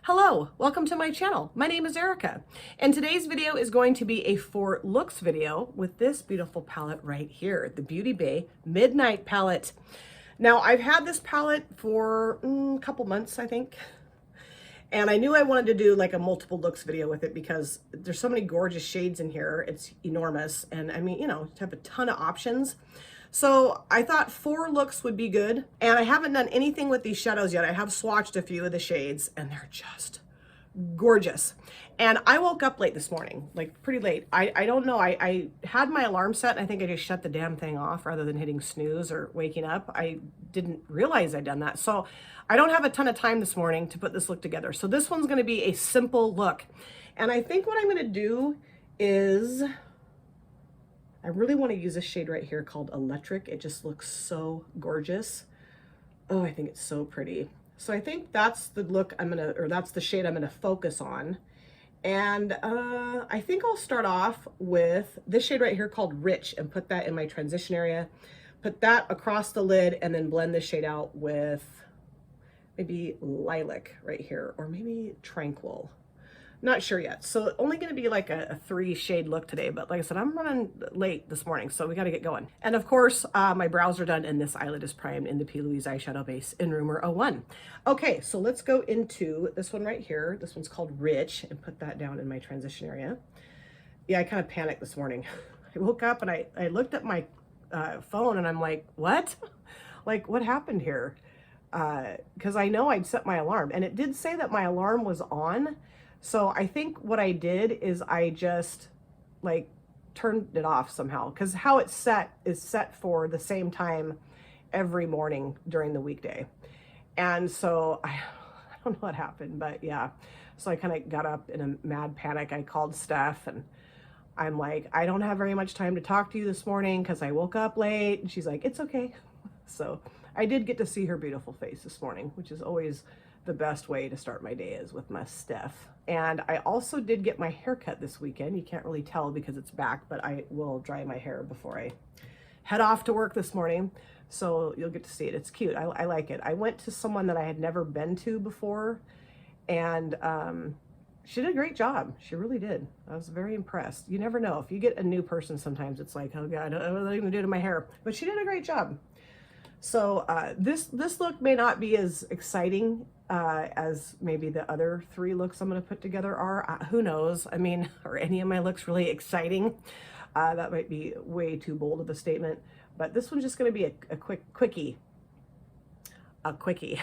Hello, welcome to my channel. My name is Erica, and today's video is going to be a for looks video with this beautiful palette right here, the Beauty Bay Midnight palette. Now, I've had this palette for a couple months, I think, and I knew I wanted to do like a multiple looks video with it because there's so many gorgeous shades in here. It's enormous, and I mean, you know, to have a ton of options. So I thought 4 looks would be good, and I haven't done anything with these shadows yet. I have swatched a few of the shades, and they're just gorgeous. And I woke up late this morning, like pretty late. I don't know, I had my alarm set, and I think I just shut the damn thing off rather than hitting snooze or waking up. I didn't realize I'd done that. So I don't have a ton of time this morning to put this look together. So this one's gonna be a simple look. And I think what I'm gonna do is, I really want to use a shade right here called Electric. It just looks so gorgeous. Oh, I think it's so pretty. So I think that's the look that's the shade I'm gonna focus on. And I think I'll start off with this shade right here called Rich and put that in my transition area. Put that across the lid and then blend this shade out with maybe Lilac right here, or maybe Tranquil. Not sure yet. So only going to be like a 3 shade look today, but like I said, I'm running late this morning, so we got to get going. And of course, my brows are done and this eyelid is primed in the P. Louise eyeshadow base in Rumor 01. Okay, so let's go into this one right here. This one's called Rich, and put that down in my transition area. Yeah, I kind of panicked this morning. I woke up and I looked at my phone and I'm like, what? Like, what happened here? Because I know I'd set my alarm, and it did say that my alarm was on. So I think what I did is I just like turned it off somehow, because how it's set is set for the same time every morning during the weekday. And so I don't know what happened, but yeah. So I kind of got up in a mad panic. I called Steph and I'm like, I don't have very much time to talk to you this morning because I woke up late. And she's like, it's okay. So I did get to see her beautiful face this morning, which is always the best way to start my day, is with my Steph. And I also did get my hair cut this weekend. You can't really tell because it's back, but I will dry my hair before I head off to work this morning. So you'll get to see it. It's cute. I like it. I went to someone that I had never been to before, and she did a great job. She really did. I was very impressed. You never know. If you get a new person, sometimes it's like, oh God, what are they gonna do to my hair? But she did a great job. So this look may not be as exciting as maybe the other 3 looks I'm going to put together are. Who knows? I mean, are any of my looks really exciting? That might be way too bold of a statement, but this one's just going to be a quickie. A quickie.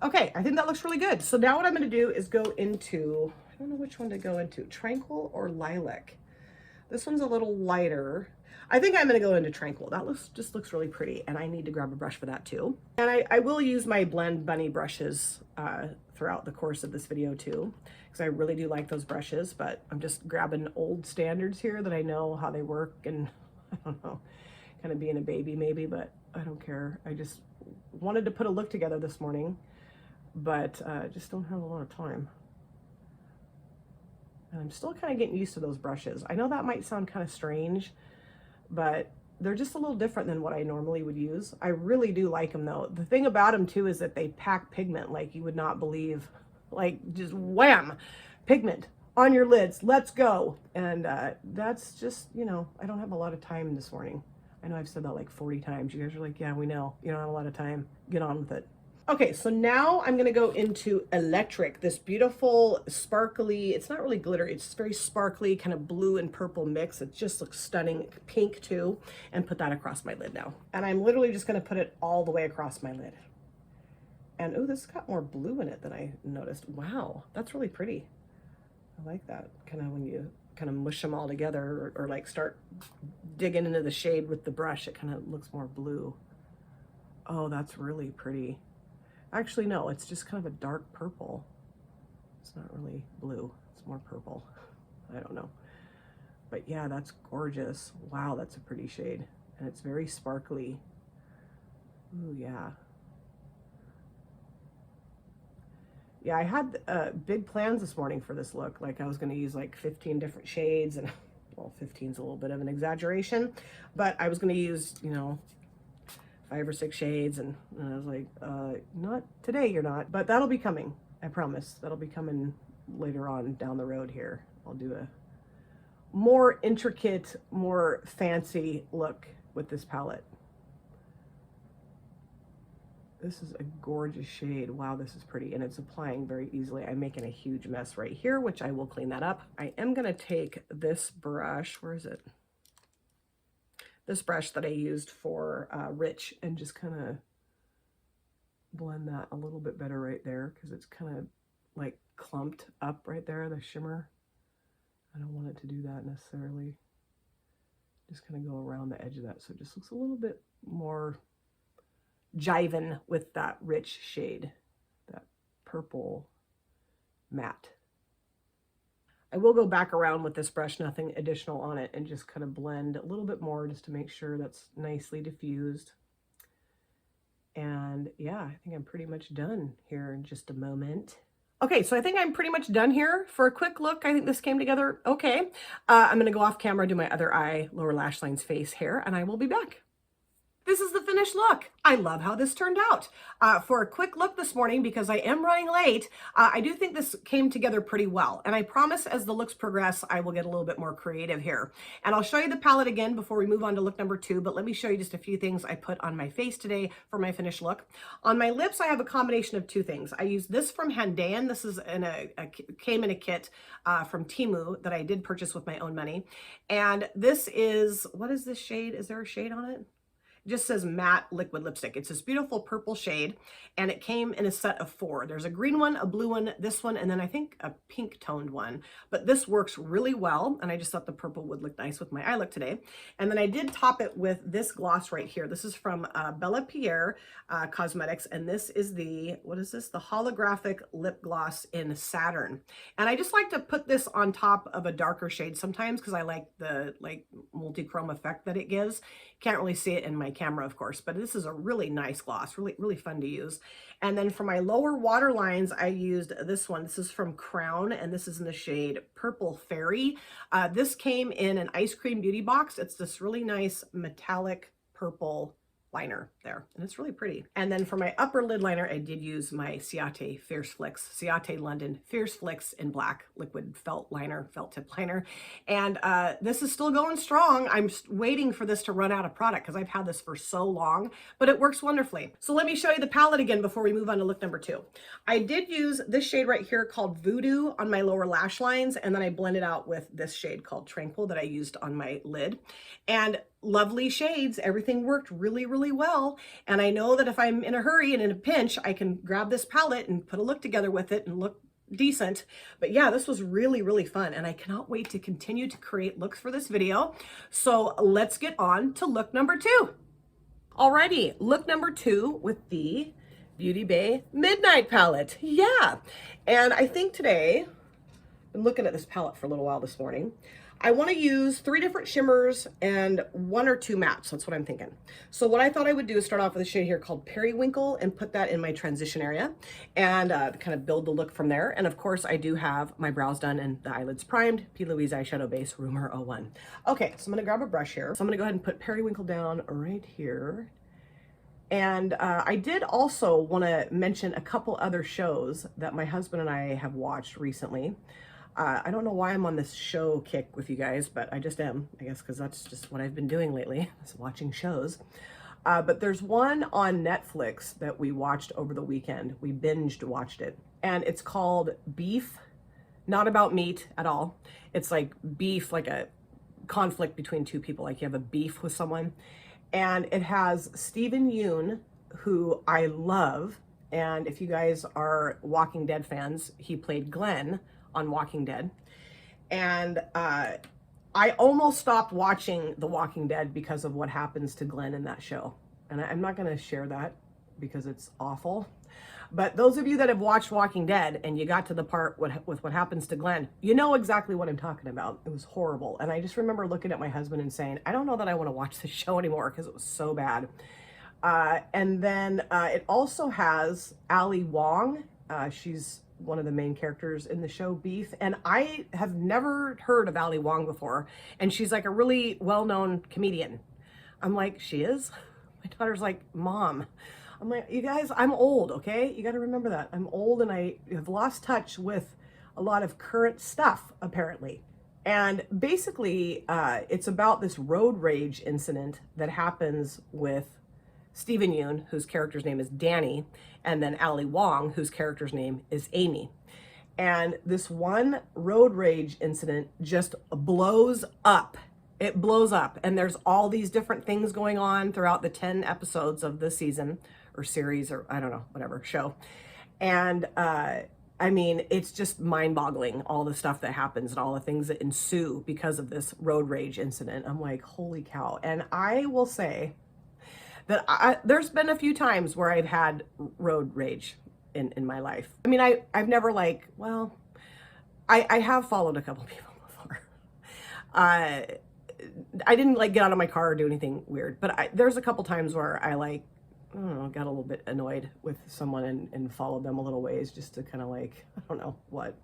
Okay, I think that looks really good. So now what I'm going to do is go into, I don't know which one to go into, Tranquil or Lilac. This one's a little lighter. I think I'm going to go into Tranquil. That just looks really pretty, and I need to grab a brush for that too. And I will use my Blend Bunny brushes throughout the course of this video too, because I really do like those brushes, but I'm just grabbing old standards here that I know how they work, and I don't know, kind of being a baby maybe, but I don't care. I just wanted to put a look together this morning, but just don't have a lot of time. And I'm still kind of getting used to those brushes. I know that might sound kind of strange, but they're just a little different than what I normally would use. I really do like them though. The thing about them too is that they pack pigment like you would not believe. Like, just wham, pigment on your lids, let's go. And that's just, you know, I don't have a lot of time this morning. I know I've said that like 40 times. You guys are like, yeah, we know, you don't have a lot of time, get on with it. Okay, so now I'm gonna go into Electric, this beautiful sparkly, it's not really glitter, it's very sparkly, kind of blue and purple mix. It just looks stunning, pink too, and put that across my lid now. And I'm literally just gonna put it all the way across my lid. And oh, this got more blue in it than I noticed. Wow, that's really pretty. I like that, kind of when you kind of mush them all together, or like start digging into the shade with the brush, it kind of looks more blue. Oh, that's really pretty. Actually, no, it's just kind of a dark purple. It's not really blue, it's more purple. I don't know. But yeah, that's gorgeous. Wow, that's a pretty shade. And it's very sparkly. Ooh, yeah. Yeah, I had big plans this morning for this look. Like I was gonna use like 15 different shades, and well, 15 is a little bit of an exaggeration, but I was going to use, you know, 5 or 6 shades, and I was like, not today, you're not, but that'll be coming. I promise. That'll be coming later on down the road here. I'll do a more intricate, more fancy look with this palette. This is a gorgeous shade. Wow, this is pretty, and it's applying very easily. I'm making a huge mess right here, which I will clean that up. I am gonna take this brush, where is it? This brush that I used for Rich, and just kind of blend that a little bit better right there, because it's kind of like clumped up right there, the shimmer. I don't want it to do that necessarily. Just kind of go around the edge of that, so it just looks a little bit more jiving with that rich shade, that purple matte. I will go back around with this brush, nothing additional on it, and just kind of blend a little bit more just to make sure that's nicely diffused. And yeah, I think I'm pretty much done here in just a moment. Okay, so I think I'm pretty much done here. For a quick look, I think this came together okay. I'm gonna go off camera, do my other eye, lower lash lines, face, hair, and I will be back. This is the finished look. I love how this turned out. For a quick look this morning, because I am running late, I do think this came together pretty well. And I promise as the looks progress, I will get a little bit more creative here. And I'll show you the palette again before we move on to look number 2, but let me show you just a few things I put on my face today for my finished look. On my lips, I have a combination of 2 things. I use this from Handayan. This is came in a kit from Temu that I did purchase with my own money. And this is, what is this shade? Is there a shade on it? Just says matte liquid lipstick. It's this beautiful purple shade, and it came in a set of 4. There's a green one, a blue one, this one, and then I think a pink toned one. But this works really well, and I just thought the purple would look nice with my eye look today. And then I did top it with this gloss right here. This is from Bella Pierre Cosmetics, and this is the, what is this? The holographic lip gloss in Saturn. And I just like to put this on top of a darker shade sometimes because I like the multi-chrome effect that it gives. Can't really see it in my camera, of course, but this is a really nice gloss, really fun to use. And then for my lower water lines, I used this one. This is from Crown, and this is in the shade Purple Fairy. This came in an ice cream beauty box. It's this really nice metallic purple liner there, and it's really pretty. And then for my upper lid liner, I did use my Ciate Fierce Flicks, Ciate London Fierce Flicks in black liquid felt liner, felt tip liner. And this is still going strong. I'm waiting for this to run out of product because I've had this for so long, but it works wonderfully. So let me show you the palette again before we move on to look number 2. I did use this shade right here called Voodoo on my lower lash lines, and then I blended out with this shade called Tranquil that I used on my lid. And lovely shades, everything worked really well. And I know that if I'm in a hurry and in a pinch, I can grab this palette and put a look together with it and look decent. But yeah, this was really fun, and I cannot wait to continue to create looks for this video. So let's get on to look number 2. Alrighty, look number 2 with the Beauty Bay Midnight palette. Yeah, and I think today, I've been looking at this palette for a little while this morning. I want to use 3 different shimmers and 1 or 2 mattes. That's what I'm thinking. So what I thought I would do is start off with a shade here called Periwinkle and put that in my transition area and kind of build the look from there. And of course, I do have my brows done and the eyelids primed. P. Louise eyeshadow base, Rumor 01. Okay, so I'm going to grab a brush here. So I'm going to go ahead and put Periwinkle down right here. And I did also want to mention a couple other shows that my husband and I have watched recently. I don't know why I'm on this show kick with you guys, but I just am, I guess, because that's just what I've been doing lately, is watching shows. But there's one on Netflix that we watched over the weekend. We binged watched it, and it's called Beef, not about meat at all. It's like beef, like a conflict between 2 people, like you have a beef with someone. And it has Steven Yeun, who I love. And if you guys are Walking Dead fans, he played Glenn on Walking Dead. And I almost stopped watching The Walking Dead because of what happens to Glenn in that show. And I'm not going to share that because it's awful. But those of you that have watched Walking Dead and you got to the part with what happens to Glenn, you know exactly what I'm talking about. It was horrible. And I just remember looking at my husband and saying, I don't know that I want to watch this show anymore because it was so bad. And then it also has Ali Wong. She's one of the main characters in the show, Beef. And I have never heard of Ali Wong before. And she's like a really well-known comedian. I'm like, she is? My daughter's like, Mom. I'm like, you guys, I'm old, okay? You got to remember that. I'm old and I have lost touch with a lot of current stuff, apparently. And basically, it's about this road rage incident that happens with Steven Yeun, whose character's name is Danny, and then Ali Wong, whose character's name is Amy. And this one road rage incident just blows up. It blows up. And there's all these different things going on throughout the 10 episodes of the season or series, or I don't know, whatever, show. And I mean, it's just mind-boggling, all the stuff that happens and all the things that ensue because of this road rage incident. I'm like, holy cow. And I will say that there's been a few times where I've had road rage in my life. I mean, I've never like, well, I have followed a couple people before. I didn't like get out of my car or do anything weird, but there's a couple times where I like, I don't know, got a little bit annoyed with someone and followed them a little ways just to kind of like, I don't know what.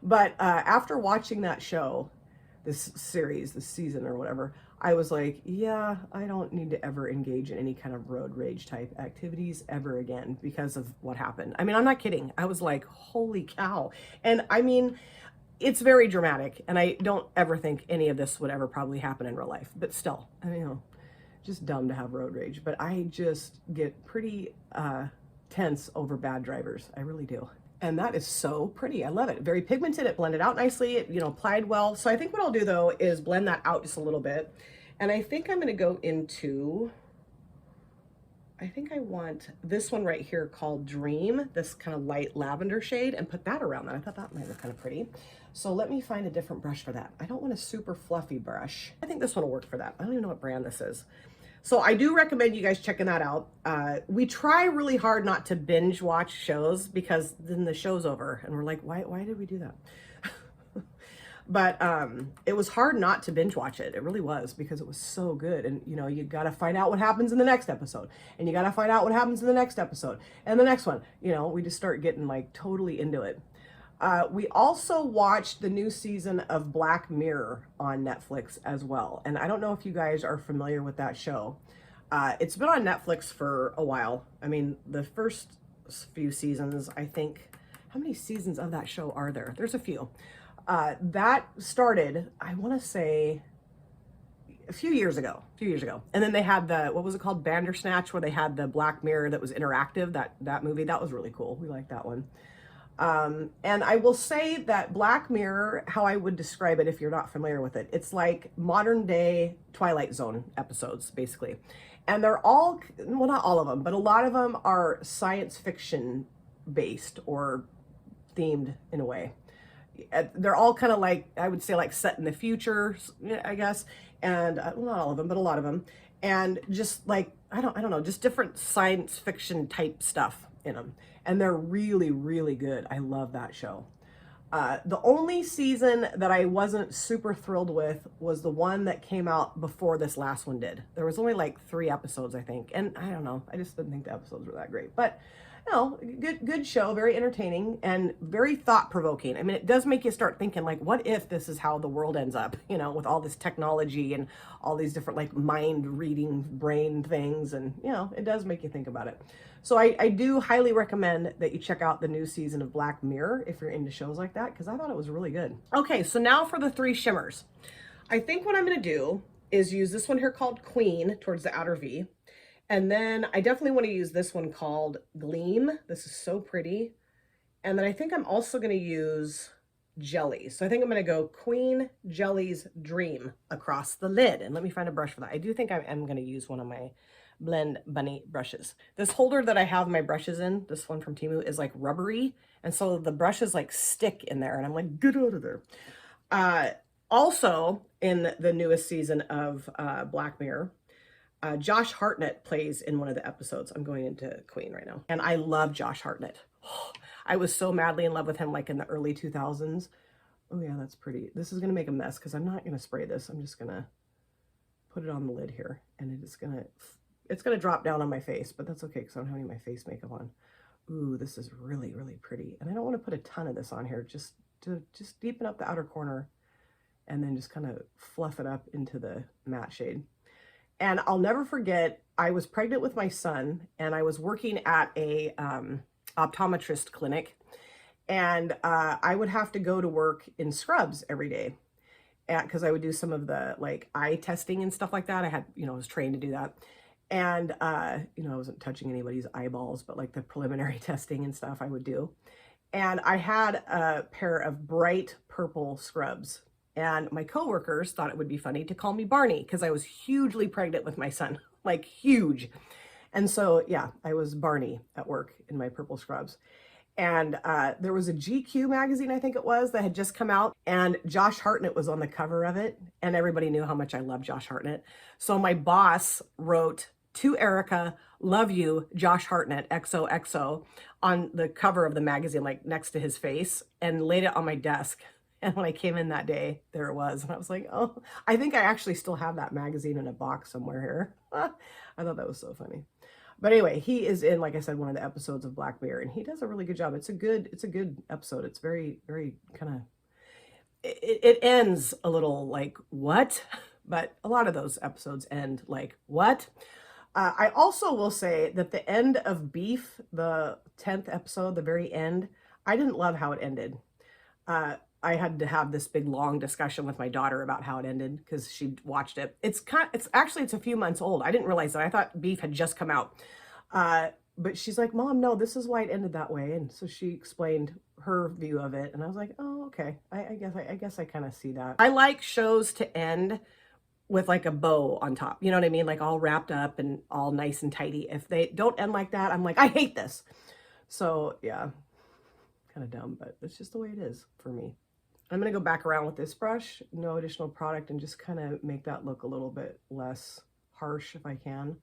But after watching that show, this series, this season or whatever, I was like, yeah, I don't need to ever engage in any kind of road rage type activities ever again because of what happened. I mean, I'm not kidding. I was like, holy cow. And I mean, it's very dramatic and I don't ever think any of this would ever probably happen in real life, but still, I mean, you know, just dumb to have road rage, but I just get pretty tense over bad drivers. I really do. And that is so pretty. I love it. Very pigmented. It blended out nicely. It, you know, applied well. So I think what I'll do though is blend that out just a little bit. And I think I'm going to go into, I think I want this one right here called Dream, this kind of light lavender shade, and put that around that. I thought that might look kind of pretty. So let me find a different brush for that. I don't want a super fluffy brush. I think this one will work for that. I don't even know what brand this is. So I do recommend you guys checking that out. We try really hard not to binge watch shows because then the show's over and we're like, why did we do that? But it was hard not to binge watch it. It really was because it was so good. And you know, you got to find out what happens in the next episode and you got to find out what happens in the next episode and the next one. You know, we just start getting like totally into it. We also watched the new season of Black Mirror on Netflix as well. And I don't know if you guys are familiar with that show. It's been on Netflix for a while. I mean, the first few seasons, I think, how many seasons of that show are there? There's a few. That started, I want to say, a few years ago. And then they had the, what was it called? Bandersnatch, where they had the Black Mirror that was interactive, that movie. That was really cool. We liked that one. And I will say that Black Mirror, how I would describe it if you're not familiar with it, it's like modern day Twilight Zone episodes, basically. And they're all, well, not all of them, but a lot of them are science fiction based or themed in a way. They're all kind of like, I would say like set in the future, I guess. And well, not all of them, but a lot of them. And just like, I don't know, just different science fiction type stuff in them. And they're really, really good. I love that show. The only season that I wasn't super thrilled with was the one that came out before this last one did. There was only like 3 episodes, I think. And I don't know, I just didn't think the episodes were that great. But, you know, good show, very entertaining and very thought-provoking. I mean, it does make you start thinking, like, what if this is how the world ends up, you know, with all this technology and all these different, like, mind-reading brain things. And, you know, it does make you think about it. So I do highly recommend that you check out the new season of Black Mirror if you're into shows like that, because I thought it was really good. Okay, so now for the 3 shimmers. I think what I'm going to do is use this one here called Queen towards the outer V. And then I definitely want to use this one called Gleam. This is so pretty. And then I think I'm also going to use Jelly. So I think I'm going to go Queen Jelly's Dream across the lid. And let me find a brush for that. I do think I am going to use one of my Blend Bunny brushes. This holder that I have my brushes in, this one from Temu, is like rubbery. And so the brushes like stick in there. And I'm like, get out of there. Also, in the newest season of Black Mirror, Josh Hartnett plays in one of the episodes. I'm going into Queen right now. And I love Josh Hartnett. I was so madly in love with him like in the early 2000s. Oh yeah, that's pretty. This is going to make a mess because I'm not going to spray this. I'm just going to put it on the lid here. And it's going to drop down on my face, but that's okay because I don't have any of my face makeup on. Ooh, this is really, really pretty. And I don't want to put a ton of this on here, just to deepen up the outer corner and then just kind of fluff it up into the matte shade. And I'll never forget, I was pregnant with my son and I was working at a optometrist clinic, and I would have to go to work in scrubs every day because I would do some of the like eye testing and stuff like that. I had, I was trained to do that. And, I wasn't touching anybody's eyeballs, but like the preliminary testing and stuff I would do. And I had a pair of bright purple scrubs. And my coworkers thought it would be funny to call me Barney because I was hugely pregnant with my son, like huge. And so, yeah, I was Barney at work in my purple scrubs. And there was a GQ magazine, I think it was, that had just come out, and Josh Hartnett was on the cover of it, and everybody knew how much I love Josh Hartnett. So my boss wrote, "To Erica, love you, Josh Hartnett, XOXO," on the cover of the magazine, like next to his face, and laid it on my desk. And when I came in that day, there it was. And I was like, oh, I think I actually still have that magazine in a box somewhere here. I thought that was so funny. But anyway, he is in, like I said, one of the episodes of Black Mirror, and he does a really good job. It's a good episode. It's very, very kind of, it ends a little like, what? But a lot of those episodes end like, what? I also will say that the end of Beef, the 10th episode, the very end, I didn't love how it ended. I had to have this big long discussion with my daughter about how it ended because she watched it. It's a few months old. I didn't realize that. I thought Beef had just come out. But she's like, Mom, no, this is why it ended that way. And so she explained her view of it. And I was like, oh, okay. I guess I kind of see that. I like shows to end with like a bow on top. You know what I mean? Like all wrapped up and all nice and tidy. If they don't end like that, I'm like, I hate this. So yeah, kind of dumb, but it's just the way it is for me. I'm going to go back around with this brush, no additional product, and just kind of make that look a little bit less harsh if I can.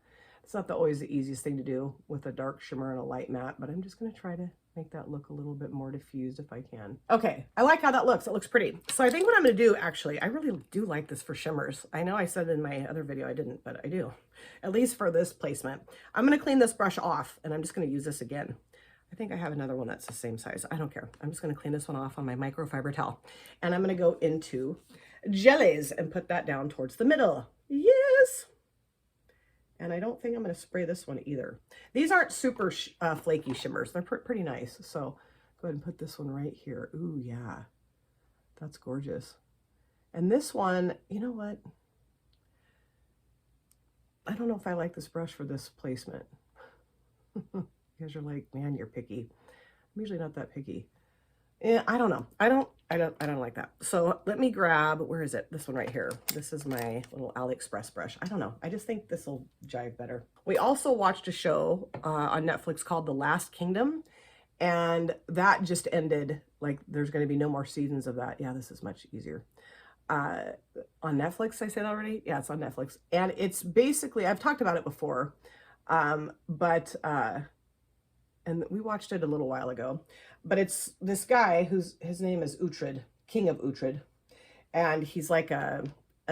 It's not always the easiest thing to do with a dark shimmer and a light matte, but I'm just going to try to make that look a little bit more diffused if I can. Okay, I like how that looks. It looks pretty. So I think what I'm going to do, actually, I really do like this for shimmers. I know I said in my other video I didn't, but I do, at least for this placement. I'm going to clean this brush off, and I'm just going to use this again. I think I have another one that's the same size. I don't care. I'm just going to clean this one off on my microfiber towel. And I'm going to go into jellies and put that down towards the middle. Yes! And I don't think I'm going to spray this one either. These aren't super flaky shimmers. They're pretty nice. So go ahead and put this one right here. Ooh, yeah. That's gorgeous. And this one, you know what? I don't know if I like this brush for this placement. You guys are like, man, you're picky. I'm usually not that picky. Yeah, I don't know. I don't like that. So let me grab, where is it? This one right here. This is my little AliExpress brush. I don't know. I just think this will jive better. We also watched a show on Netflix called The Last Kingdom, and that just ended. Like, there's going to be no more seasons of that. Yeah, this is much easier. On Netflix, I said already? Yeah, it's on Netflix. And it's basically, I've talked about it before, and we watched it a little while ago, but it's this guy his name is Uhtred, King of Uhtred. And he's like a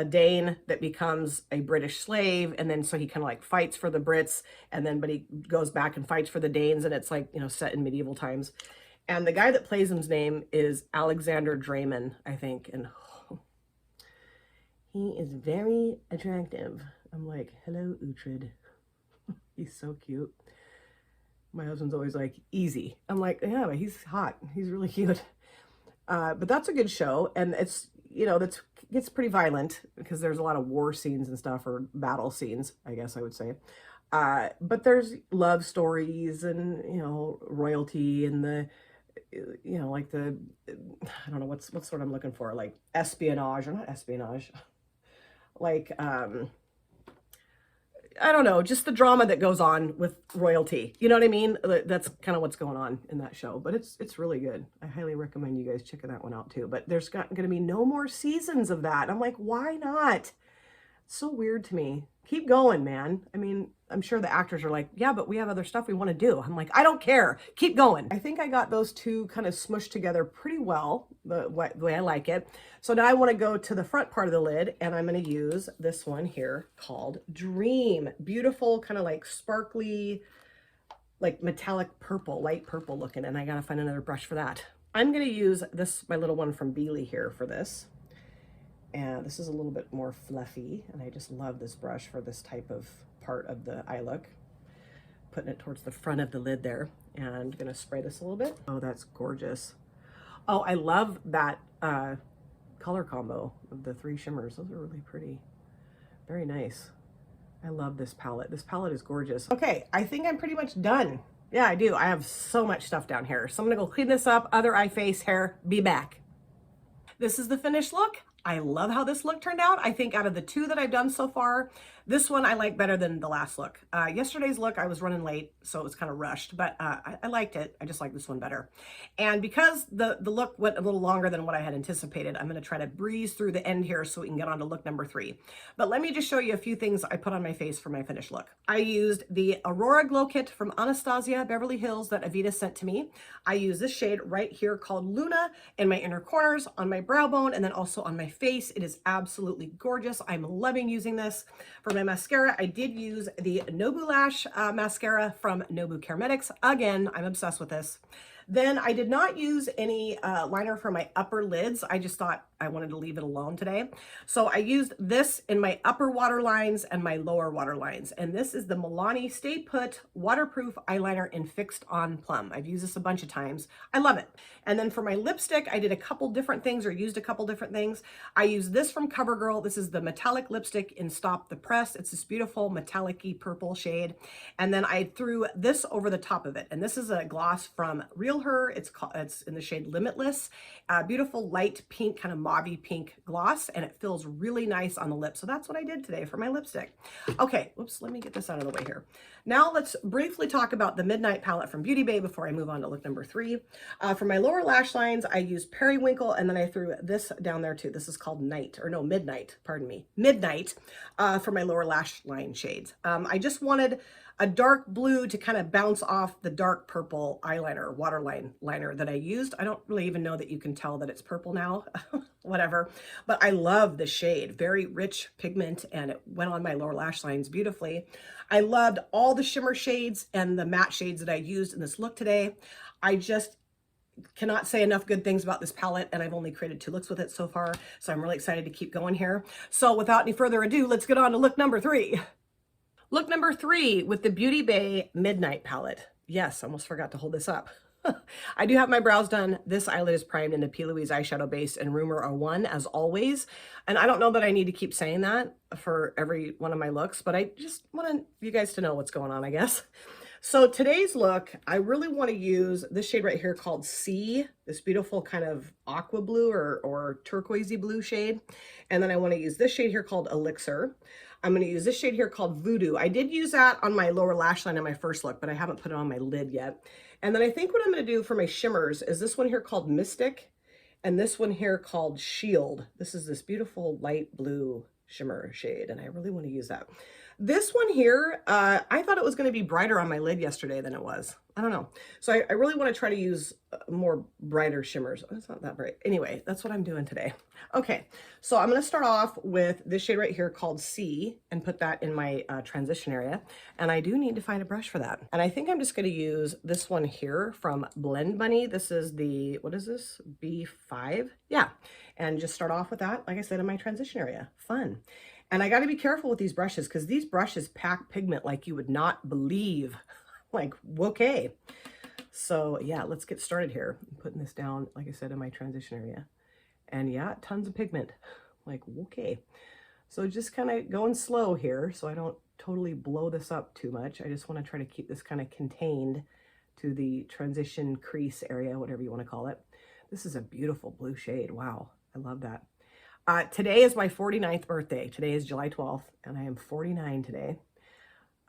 Dane that becomes a British slave. And then so he kind of like fights for the Brits, and then, but he goes back and fights for the Danes. And it's like, set in medieval times. And the guy that plays him's name is Alexander Draymond, I think. And he is very attractive. I'm like, hello, Uhtred. He's so cute. My husband's always like, easy. I'm like, yeah, but he's hot. He's really cute. But that's a good show. And it's, gets pretty violent because there's a lot of war scenes and stuff, or battle scenes, I guess I would say. But there's love stories and, royalty and the, like the, I don't know, what's what I'm looking for, like espionage, or not espionage, like, I don't know, just the drama that goes on with royalty. You know what I mean? That's kind of what's going on in that show. But it's really good. I highly recommend you guys checking that one out too. But there's going to be no more seasons of that. I'm like, why not? It's so weird to me. Keep going, man. I mean, I'm sure the actors are like, yeah, but we have other stuff we want to do. I'm like, I don't care. Keep going. I think I got those two kind of smushed together pretty well, the way I like it. So now I want to go to the front part of the lid, and I'm going to use this one here called Dream. Beautiful, kind of like sparkly, like metallic purple, light purple looking, and I gotta find another brush for that. I'm gonna use this, my little one from Beely here for this. And this is a little bit more fluffy, and I just love this brush for this type of part of the eye look. Putting it towards the front of the lid there, and I'm gonna spray this a little bit. Oh, that's gorgeous. Oh, I love that color combo of the 3 shimmers. Those are really pretty. Very nice. I love this palette. This palette is gorgeous. Okay, I think I'm pretty much done. Yeah, I do. I have so much stuff down here. So I'm gonna go clean this up, other eye, face, hair, be back. This is the finished look. I love how this look turned out. I think out of the 2 that I've done so far, this one I like better than the last look. Yesterday's look, I was running late, so it was kind of rushed, but I liked it. I just like this one better. And because the look went a little longer than what I had anticipated, I'm gonna try to breeze through the end here so we can get on to look number 3. But let me just show you a few things I put on my face for my finished look. I used the Aurora Glow Kit from Anastasia Beverly Hills that Avita sent to me. I use this shade right here called Luna in my inner corners, on my brow bone, and then also on my face. It is absolutely gorgeous. I'm loving using this. For my mascara, I did use the Nobu Lash mascara from Nobu Cosmetics. Again, I'm obsessed with this. Then I did not use any liner for my upper lids. I just thought I wanted to leave it alone today. So I used this in my upper water lines and my lower water lines. And this is the Milani Stay Put Waterproof Eyeliner in Fixed On Plum. I've used this a bunch of times. I love it. And then for my lipstick, I did a couple different things, or used a couple different things. I used this from CoverGirl. This is the metallic lipstick in Stop the Press. It's this beautiful metallic-y purple shade. And then I threw this over the top of it. And this is a gloss from Real Her. It's in the shade Limitless. Beautiful light pink, kind of mauvey pink gloss, and it feels really nice on the lips. So that's what I did today for my lipstick. Okay, oops, let me get this out of the way here. Now let's briefly talk about the Midnight palette from Beauty Bay before I move on to look number 3. For my lower lash lines, I used Periwinkle, and then I threw this down there too. This is called Midnight, pardon me, Midnight, for my lower lash line shades. I just wanted a dark blue to kind of bounce off the dark purple eyeliner, waterline liner that I used. I don't really even know that you can tell that it's purple now, whatever. But I love the shade, very rich pigment, and it went on my lower lash lines beautifully. I loved all the shimmer shades and the matte shades that I used in this look today. I just cannot say enough good things about this palette, and I've only created 2 looks with it so far. So I'm really excited to keep going here. So without any further ado, let's get on to look number 3. Look number 3 with the Beauty Bay Midnight palette. Yes, I almost forgot to hold this up. I do have my brows done. This eyelid is primed in the P. Louise eyeshadow base in Rumor 01, as always. And I don't know that I need to keep saying that for every one of my looks, but I just want you guys to know what's going on, I guess. So today's look, I really want to use this shade right here called Sea, this beautiful kind of aqua blue or turquoisey blue shade. And then I want to use this shade here called Elixir. I'm going to use this shade here called Voodoo. I did use that on my lower lash line in my first look, but I haven't put it on my lid yet. And then I think what I'm going to do for my shimmers is this one here called Mystic, and this one here called Shield. This is this beautiful light blue shimmer shade, and I really want to use that. This one here, I thought it was going to be brighter on my lid yesterday than it was. I don't know. So I really want to try to use more brighter shimmers. It's not that bright. Anyway, that's what I'm doing today. Okay, so I'm going to start off with this shade right here called Sea and put that in my transition area. And I do need to find a brush for that. And I think I'm just going to use this one here from Blend Bunny. This is the, what is this? B5? Yeah. And just start off with that, like I said, in my transition area. Fun. And I got to be careful with these brushes because these brushes pack pigment like you would not believe. Like, okay. So yeah, let's get started here. I'm putting this down, like I said, in my transition area. And yeah, tons of pigment. Like, okay. So just kind of going slow here so I don't totally blow this up too much. I just want to try to keep this kind of contained to the transition crease area, whatever you want to call it. This is a beautiful blue shade. Wow, I love that. Today is my 49th birthday. Today is July 12th, and I am 49 today.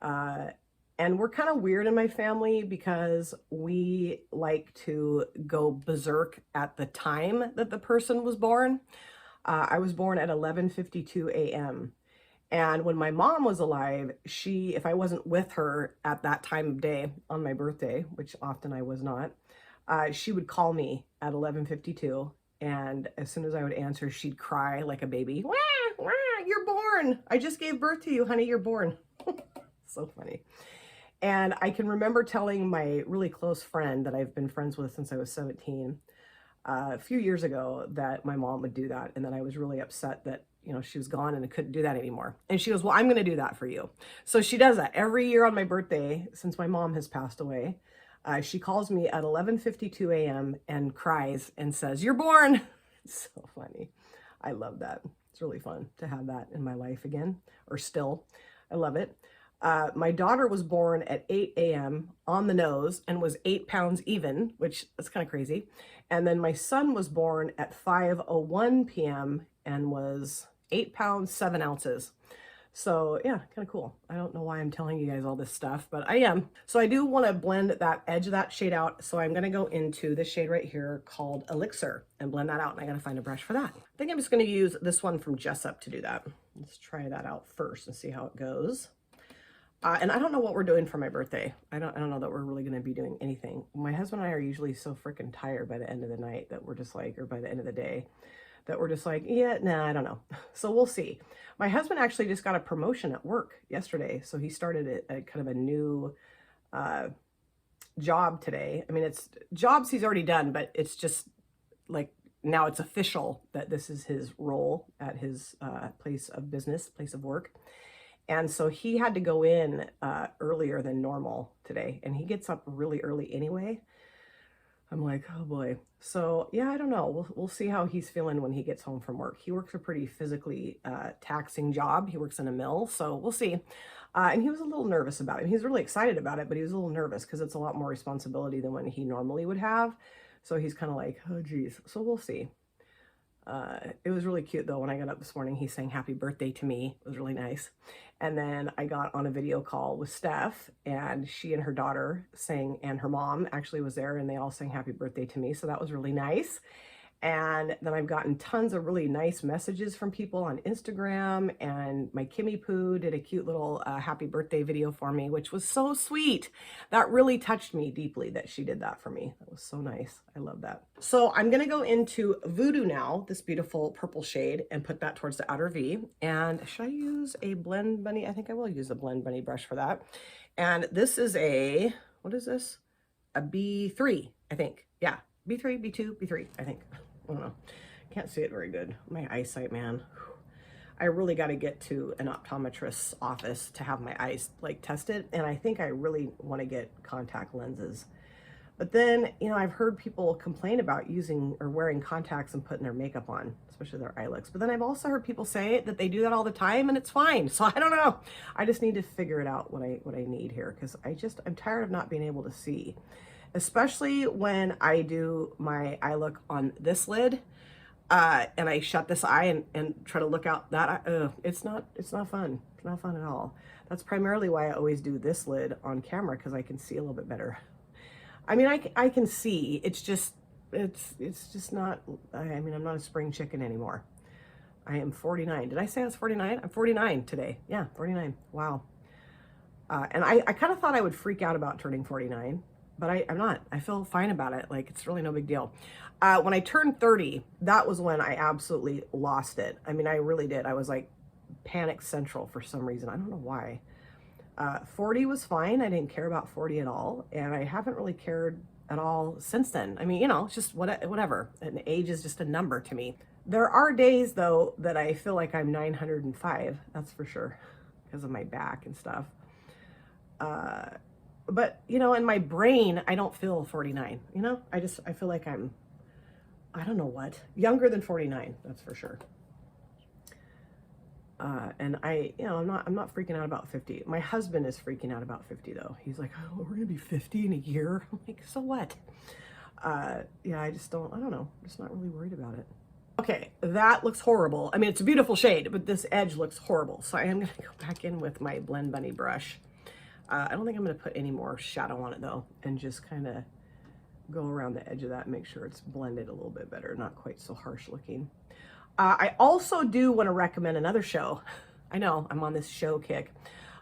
And we're kind of weird in my family because we like to go berserk at the time that the person was born. I was born at 11:52 a.m. And when my mom was alive, if I wasn't with her at that time of day on my birthday, which often I was not, she would call me at 11:52. And as soon as I would answer, she'd cry like a baby. Wah, wah, you're born. I just gave birth to you, honey. You're born. So funny. And I can remember telling my really close friend that I've been friends with since I was 17, a few years ago, that my mom would do that. And then I was really upset that, she was gone and I couldn't do that anymore. And she goes, well, I'm going to do that for you. So she does that every year on my birthday since my mom has passed away. She calls me at 11:52 a.m. and cries and says, "You're born." It's so funny. I love that. It's really fun to have that in my life again, or still. I love it. My daughter was born at 8 a.m. on the nose and was 8 pounds even, which is kind of crazy. And then my son was born at 5:01 p.m. and was 8 pounds, 7 ounces. So yeah, kind of cool. I don't know why I'm telling you guys all this stuff, but I am. So I do want to blend that edge of that shade out. So I'm going to go into this shade right here called Elixir and blend that out. And I got to find a brush for that. I think I'm just going to use this one from Jessup to do that. Let's try that out first and see how it goes. And I don't know what we're doing for my birthday. I don't know that we're really going to be doing anything. My husband and I are usually so freaking tired by the end of the night that we're just like, or by the end of the day, that we're just like, yeah, nah, I don't know. So we'll see. My husband actually just got a promotion at work yesterday. So he started a kind of a new job today. I mean, it's jobs he's already done, but it's just like now it's official that this is his role at his place of business, place of work. And so he had to go in earlier than normal today. And he gets up really early anyway. I'm like, oh boy. So yeah, I don't know. We'll see how he's feeling when he gets home from work. He works a pretty physically taxing job. He works in a mill, so we'll see. And he was a little nervous about it. He's really excited about it, but he was a little nervous because it's a lot more responsibility than what he normally would have. So he's kind of like, oh geez. So we'll see. It was really cute though. When I got up this morning, he sang happy birthday to me. It was really nice. And then I got on a video call with Steph, and she and her daughter sang, and her mom actually was there, and they all sang happy birthday to me. So that was really nice. And then I've gotten tons of really nice messages from people on Instagram, and my Kimmy Poo did a cute little happy birthday video for me, which was so sweet. That really touched me deeply that she did that for me. That was so nice. I love that. So I'm going to go into Voodoo now, this beautiful purple shade, and put that towards the outer V. And should I use a Blend Bunny? I think I will use a Blend Bunny brush for that. And this is a, what is this? A B3, I think. Yeah, B3, B2, B3, I think. I don't know. Can't see it very good. My eyesight, man. I really got to get to an optometrist's office to have my eyes like tested. And I think I really want to get contact lenses. But then, I've heard people complain about using or wearing contacts and putting their makeup on, especially their eye looks. But then I've also heard people say that they do that all the time and it's fine. So I don't know. I just need to figure it out what I need here, because I'm tired of not being able to see. Especially when I do my eye look on this lid and I shut this eye and try to look out that eye. It's not fun. It's not fun at all. That's primarily why I always do this lid on camera, because I can see a little bit better. I mean, I can see. It's just not, I'm not a spring chicken anymore. I am 49. Did I say I was 49? I'm 49 today. Yeah, 49. Wow. And I kind of thought I would freak out about turning 49. But I'm not. I feel fine about it. Like, it's really no big deal. When I turned 30, that was when I absolutely lost it. I mean, I really did. I was like panic central for some reason. I don't know why. 40 was fine. I didn't care about 40 at all. And I haven't really cared at all since then. I mean, it's just whatever. An age is just a number to me. There are days, though, that I feel like I'm 905. That's for sure. Because of my back and stuff. But, in my brain, I don't feel 49, I feel like I don't know what, younger than 49, that's for sure. And I'm not freaking out about 50. My husband is freaking out about 50 though. He's like, oh, we're going to be 50 in a year. I'm like, so what? Yeah, I don't know. I'm just not really worried about it. Okay, that looks horrible. I mean, it's a beautiful shade, but this edge looks horrible. So I am going to go back in with my Blend Bunny brush. I don't think I'm going to put any more shadow on it though, and just kind of go around the edge of that and make sure it's blended a little bit better, not quite so harsh looking. I also do want to recommend another show. I know, I'm on this show kick.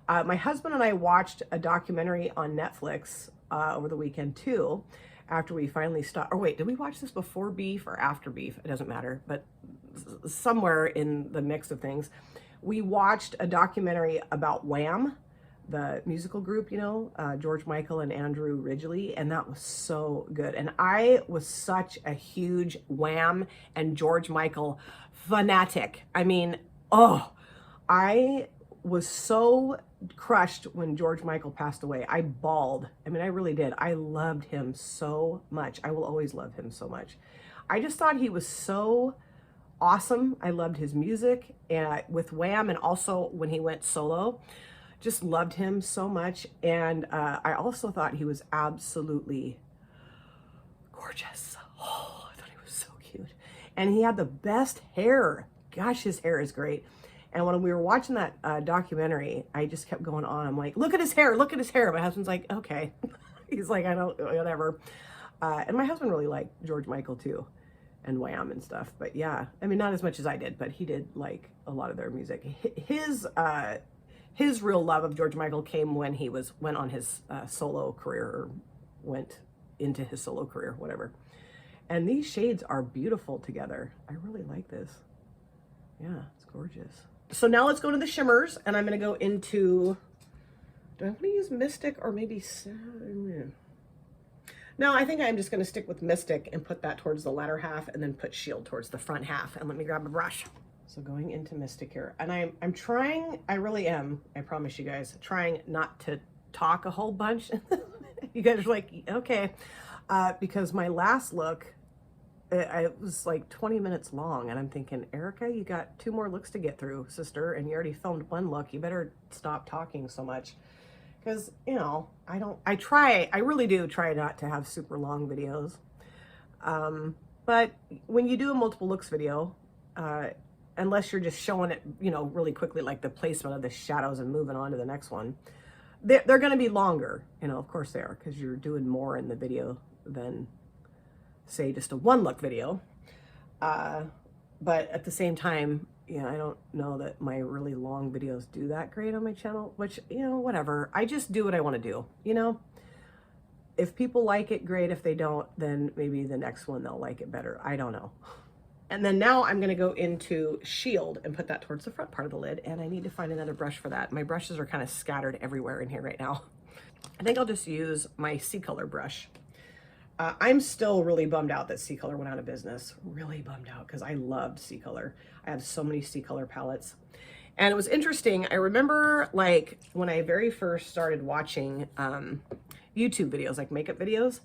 My husband and I watched a documentary on Netflix over the weekend too, after we finally stopped. Or wait, did we watch this before Beef or after Beef? It doesn't matter, but somewhere in the mix of things, we watched a documentary about Wham!, the musical group, you know, George Michael and Andrew Ridgeley, and that was so good. And I was such a huge Wham and George Michael fanatic. I mean, oh, I was so crushed when George Michael passed away. I bawled. I mean, I really did. I loved him so much. I will always love him so much. I just thought he was so awesome. I loved his music with Wham, and also when he went solo, just loved him so much. And I also thought he was absolutely gorgeous. Oh, I thought he was so cute. And he had the best hair. Gosh, his hair is great. And when we were watching that documentary, I just kept going on. I'm like, look at his hair, look at his hair. My husband's like, okay. He's like, I don't, whatever. And my husband really liked George Michael too, and Wham and stuff. But yeah, I mean, not as much as I did, but he did like a lot of their music. His real love of George Michael came when he went on his solo career, or went into his solo career, whatever. And these shades are beautiful together. I really like this. Yeah, it's gorgeous. So now let's go to the shimmers, and I'm going to go into, do I want to use Mystic or maybe, no, I think I'm just going to stick with Mystic and put that towards the latter half, and then put Shield towards the front half. And let me grab a brush. So going into Mystic here, and I'm trying, I really am, I promise you guys, trying not to talk a whole bunch. You guys are like, okay, because my last look, it was like 20 minutes long, and I'm thinking, Erica, you got 2 more looks to get through, sister, and you already filmed 1 look. You better stop talking so much, because, you know, I really do try not to have super long videos. But when you do a multiple looks video, unless you're just showing it, you know, really quickly, like the placement of the shadows and moving on to the next one, they're going to be longer, you know, of course they are, because you're doing more in the video than, say, just a 1 look video. But at the same time, you know, I don't know that my really long videos do that great on my channel, which, you know, whatever. I just do what I want to do, you know. If people like it, great. If they don't, then maybe the next one they'll like it better. I don't know. And then now I'm going to go into Shield and put that towards the front part of the lid, and I need to find another brush for that. My brushes are kind of scattered everywhere in here right now. I think I'll just use my C-Color brush. I'm still really bummed out that C-Color went out of business. Really bummed out, because I loved C-Color. I have so many C-Color palettes. And it was interesting. I remember, like, when I very first started watching YouTube videos, like makeup videos,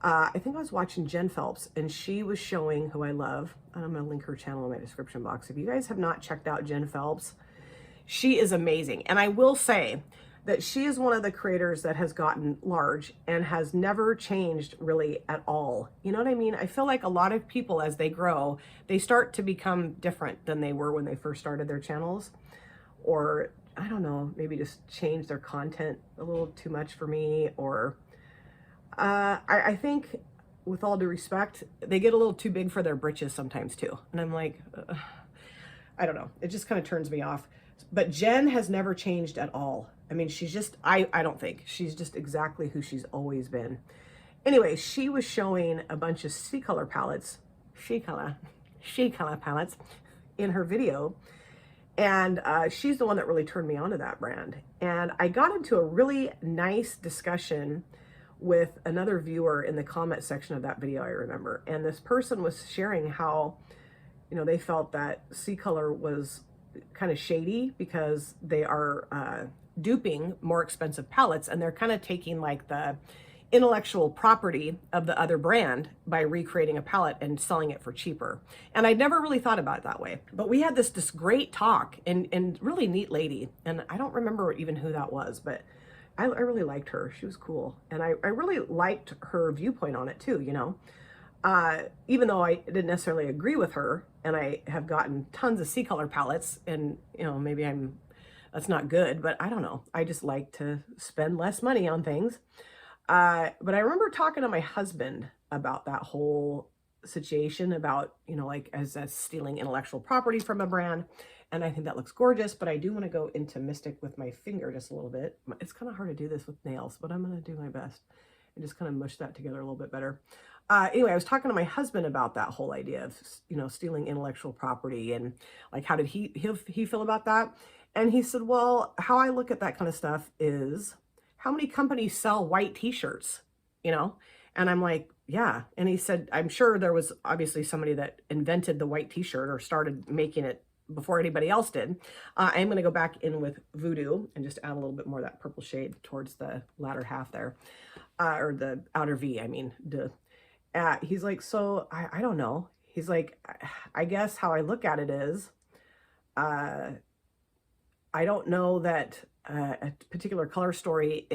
I think I was watching Jen Phelps, and she was showing, who I love, and I'm going to link her channel in my description box. If you guys have not checked out Jen Phelps, she is amazing. And I will say that she is one of the creators that has gotten large and has never changed really at all. You know what I mean? I feel like a lot of people, as they grow, they start to become different than they were when they first started their channels. Or, I don't know, maybe just change their content a little too much for me. Or I think, with all due respect, they get a little too big for their britches sometimes too. And I'm like, I don't know. It just kind of turns me off. But Jen has never changed at all. I mean, she's just, I don't think. She's just exactly who she's always been. Anyway, she was showing a bunch of C-Color palettes, she-color palettes in her video. And she's the one that really turned me on to that brand. And I got into a really nice discussion with another viewer in the comment section of that video, I remember. And this person was sharing how, you know, they felt that C-Color was kind of shady because they are duping more expensive palettes, and they're kind of taking like the intellectual property of the other brand by recreating a palette and selling it for cheaper. And I'd never really thought about it that way. But we had this great talk, and really neat lady. And I don't remember even who that was, but I really liked her. She was cool. And I really liked her viewpoint on it too, you know. Even though I didn't necessarily agree with her, and I have gotten tons of C-Color palettes, and, you know, maybe that's not good, but I don't know. I just like to spend less money on things. But I remember talking to my husband about that whole situation, about, you know, like as stealing intellectual property from a brand. And I think that looks gorgeous, but I do want to go into Mystic with my finger just a little bit. It's kind of hard to do this with nails, but I'm going to do my best and just kind of mush that together a little bit better. Anyway, I was talking to my husband about that whole idea of, you know, stealing intellectual property, and like, how did he feel about that? And he said, well, how I look at that kind of stuff is how many companies sell white t-shirts, you know? And I'm like, yeah. And he said, I'm sure there was obviously somebody that invented the white t-shirt or started making it before anybody else did. I am going to go back in with Voodoo and just add a little bit more of that purple shade towards the latter half there, or the outer V, I mean. He's like, so I don't know. He's like, I guess how I look at it is, I don't know that a particular color story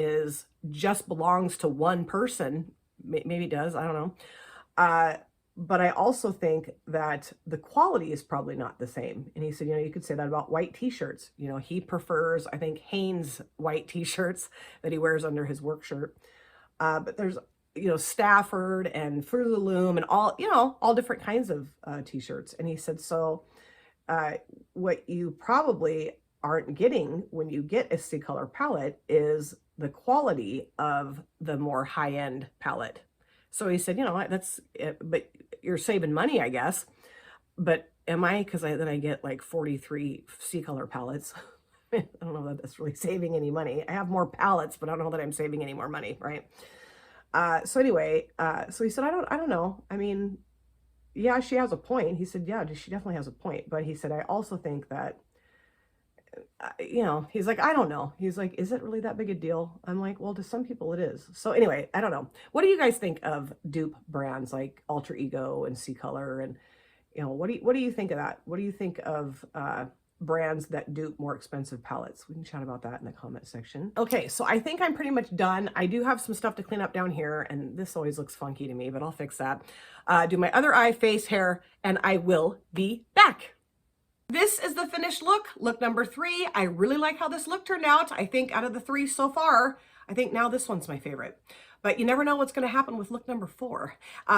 just belongs to one person. Maybe it does, I don't know. But I also think that the quality is probably not the same. And he said, you could say that about white t-shirts. He prefers, I think, Hanes white t-shirts that he wears under his work shirt. But there's, Stafford and Fruit of the Loom and all different kinds of t-shirts. And he said, so what you probably aren't getting when you get a C-color palette is the quality of the more high-end palette. So he said, that's it, but you're saving money, I guess. But am I? Because then I get like 43 C-color palettes. I don't know that that's really saving any money. I have more palettes, but I don't know that I'm saving any more money, right? So anyway, so he said, I don't know. I mean, yeah, she has a point. He said, yeah, she definitely has a point. But he said, I also think that, he's like, I don't know. He's like, is it really that big a deal? I'm like, well, to some people it is. So anyway, I don't know. What do you guys think of dupe brands like Alter Ego and C-Color? And, what do you think of that? What do you think of brands that dupe more expensive palettes? We can chat about that in the comment section. Okay, so I think I'm pretty much done. I do have some stuff to clean up down here, and this always looks funky to me, but I'll fix that. Do my other eye, face, hair, and I will be back. This is the finished look number 3. I really like how this look turned out. I think out of the 3 so far, I think now this one's my favorite. But you never know what's going to happen with look number 4.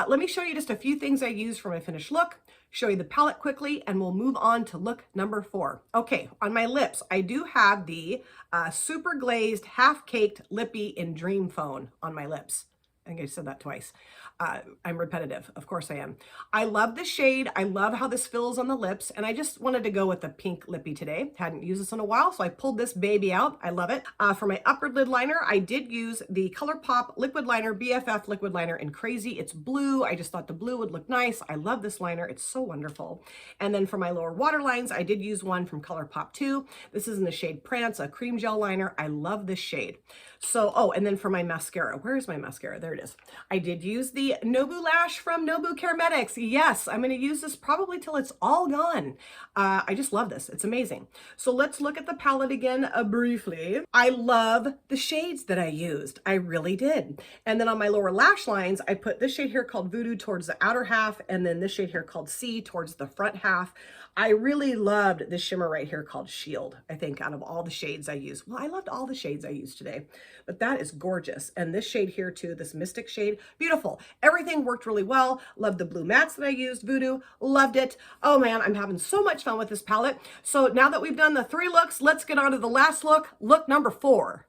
Let me show you just a few things I used for my finished look, show you the palette quickly, and we'll move on to look number 4. Okay, on my lips, I do have the super glazed, half-caked lippy in Dream Phone on my lips. I think I said that twice. I'm repetitive. Of course I am. I love the shade. I love how this feels on the lips. And I just wanted to go with the pink lippy today. Hadn't used this in a while, so I pulled this baby out. I love it. For my upper lid liner, I did use the ColourPop Liquid Liner, BFF Liquid Liner in Crazy. It's blue. I just thought the blue would look nice. I love this liner. It's so wonderful. And then for my lower waterlines, I did use one from ColourPop 2. This is in the shade Prance, a cream gel liner. I love this shade. So, oh, and then for my mascara, where's my mascara? There it is. I did use the Nobu Lash from Nobu Cosmetics. Yes, I'm going to use this probably till it's all gone. I just love this. It's amazing. So let's look at the palette again briefly. I love the shades that I used. I really did. And then on my lower lash lines, I put this shade here called Voodoo towards the outer half, and then this shade here called C towards the front half. I really loved this shimmer right here called Shield, I think, out of all the shades I used. Well, I loved all the shades I used today, but that is gorgeous. And this shade here too, this Mystic shade, beautiful. Everything worked really well. Loved the blue mattes that I used, Voodoo, loved it. Oh man, I'm having so much fun with this palette. So now that we've done the 3 looks, let's get on to the last look number 4.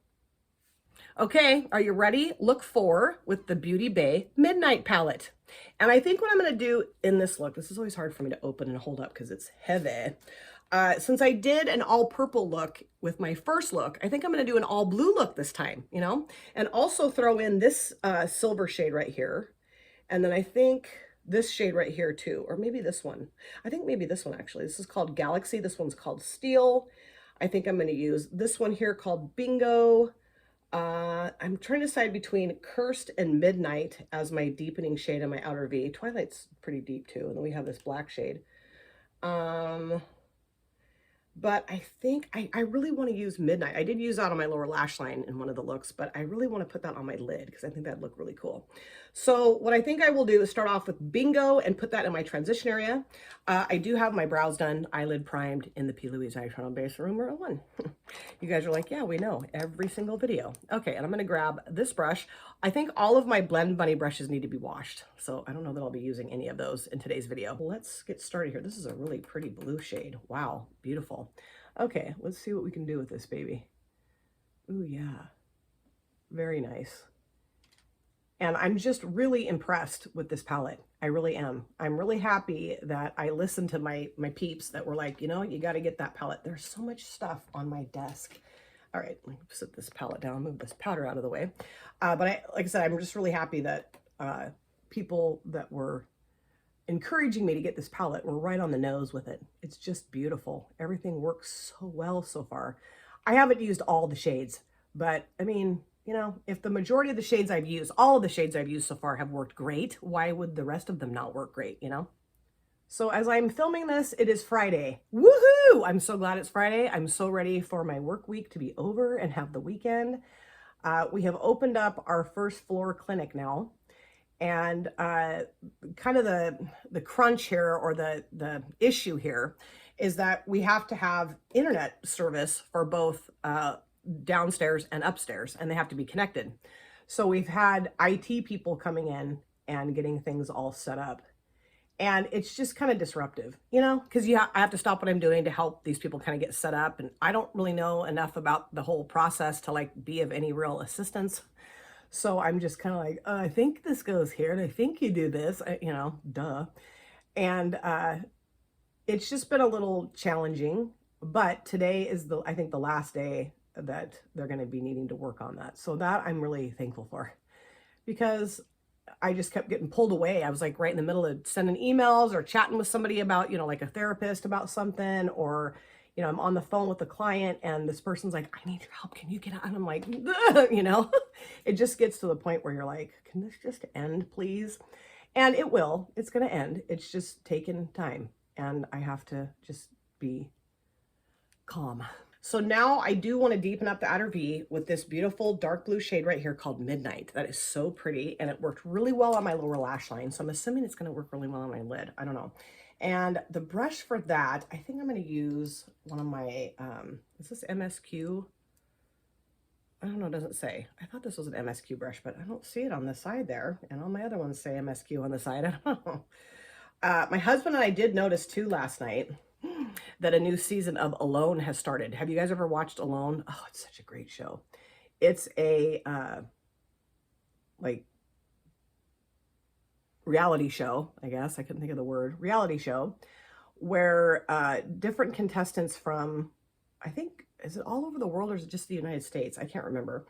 Okay, are you ready? Look 4 with the Beauty Bay Midnight Palette. And I think what I'm going to do in this look, this is always hard for me to open and hold up because it's heavy. Since I did an all purple look with my first look, I think I'm going to do an all blue look this time, and also throw in this silver shade right here. And then I think this shade right here too, or maybe this one. I think maybe this one actually. This is called Galaxy. This one's called Steel. I think I'm going to use this one here called Bingo. I'm trying to decide between Cursed and Midnight as my deepening shade on my outer V. Twilight's pretty deep too, and then we have this black shade. But I think I really want to use Midnight. I did use that on my lower lash line in one of the looks, but I really want to put that on my lid because I think that'd look really cool. So what I think I will do is start off with Bingo and put that in my transition area. I do have my brows done, eyelid primed in the P. Louise Eyeshadow Base Room 101. You guys are like, yeah, we know, every single video. Okay, and I'm going to grab this brush. I think all of my Blend Bunny brushes need to be washed, so I don't know that I'll be using any of those in today's video. Let's get started here. This is a really pretty blue shade. Wow, beautiful. Okay, let's see what we can do with this baby. Ooh, yeah. Very nice. And I'm just really impressed with this palette. I really am. I'm really happy that I listened to my peeps that were like, you know, you got to get that palette. There's so much stuff on my desk. All right, let me set this palette down, move this powder out of the way. Like I said, I'm just really happy that people that were encouraging me to get this palette were right on the nose with it. It's just beautiful. Everything works so well so far. I haven't used all the shades, but I mean, you know, if the majority of the shades I've used, all of the shades I've used so far have worked great, why would the rest of them not work great, you know? So as I'm filming this, it is Friday. Woohoo! I'm so glad it's Friday. I'm so ready for my work week to be over and have the weekend. We have opened up our first floor clinic now. And kind of the crunch here, or the issue here, is that we have to have internet service for both downstairs and upstairs, and they have to be connected. So we've had IT people coming in and getting things all set up. And it's just kind of disruptive, you know, because I have to stop what I'm doing to help these people kind of get set up. And I don't really know enough about the whole process to like be of any real assistance. So I'm just kind of like, oh, I think this goes here, and I think you do this, you know, duh. And it's just been a little challenging, but today is I think the last day that they're going to be needing to work on that. So that I'm really thankful for, because I just kept getting pulled away. I was like right in the middle of sending emails or chatting with somebody about, you know, like a therapist about something, or, you know, I'm on the phone with a client and this person's like, I need your help. Can you get out? And I'm like, you know, it just gets to the point where you're like, can this just end, please? And it will. It's going to end. It's just taking time. And I have to just be calm. So now I do want to deepen up the outer V with this beautiful dark blue shade right here called Midnight. That is so pretty, and it worked really well on my lower lash line. So I'm assuming it's going to work really well on my lid. I don't know. And the brush for that, I think I'm going to use one of my, is this MSQ? I don't know, it doesn't say. I thought this was an MSQ brush, but I don't see it on the side there. And all my other ones say MSQ on the side. I don't know. My husband and I did notice too last night that a new season of Alone has started. Have you guys ever watched Alone? Oh, it's such a great show. It's a like reality show, I guess. I couldn't think of the word. Reality show where different contestants from, I think, is it all over the world or is it just the United States? I can't remember.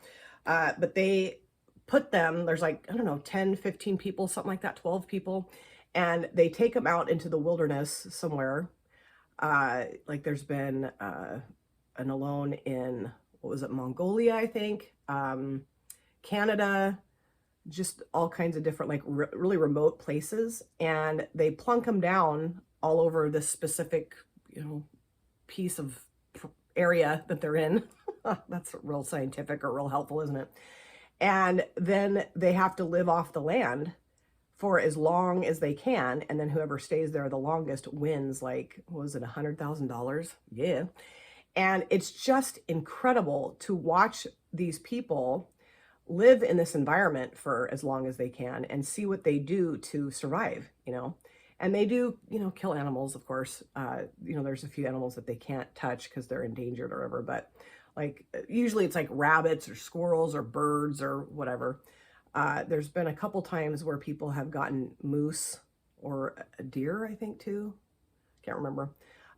But they put them, there's like, I don't know, 10, 15 people, something like that, 12 people. And they take them out into the wilderness somewhere. Like there's been an Alone in, what was it, Mongolia, I think, Canada, just all kinds of different, like really remote places. And they plunk them down all over this specific, you know, piece of area that they're in. That's real scientific or real helpful, isn't it? And then they have to live off the land for as long as they can, and then whoever stays there the longest wins, like, what was it, $100,000? Yeah. And it's just incredible to watch these people live in this environment for as long as they can and see what they do to survive, you know. And they do, you know, kill animals, of course. You know, there's a few animals that they can't touch because they're endangered or whatever, but like usually it's like rabbits or squirrels or birds or whatever. There's been a couple times where people have gotten moose or a deer, I think, too. Can't remember.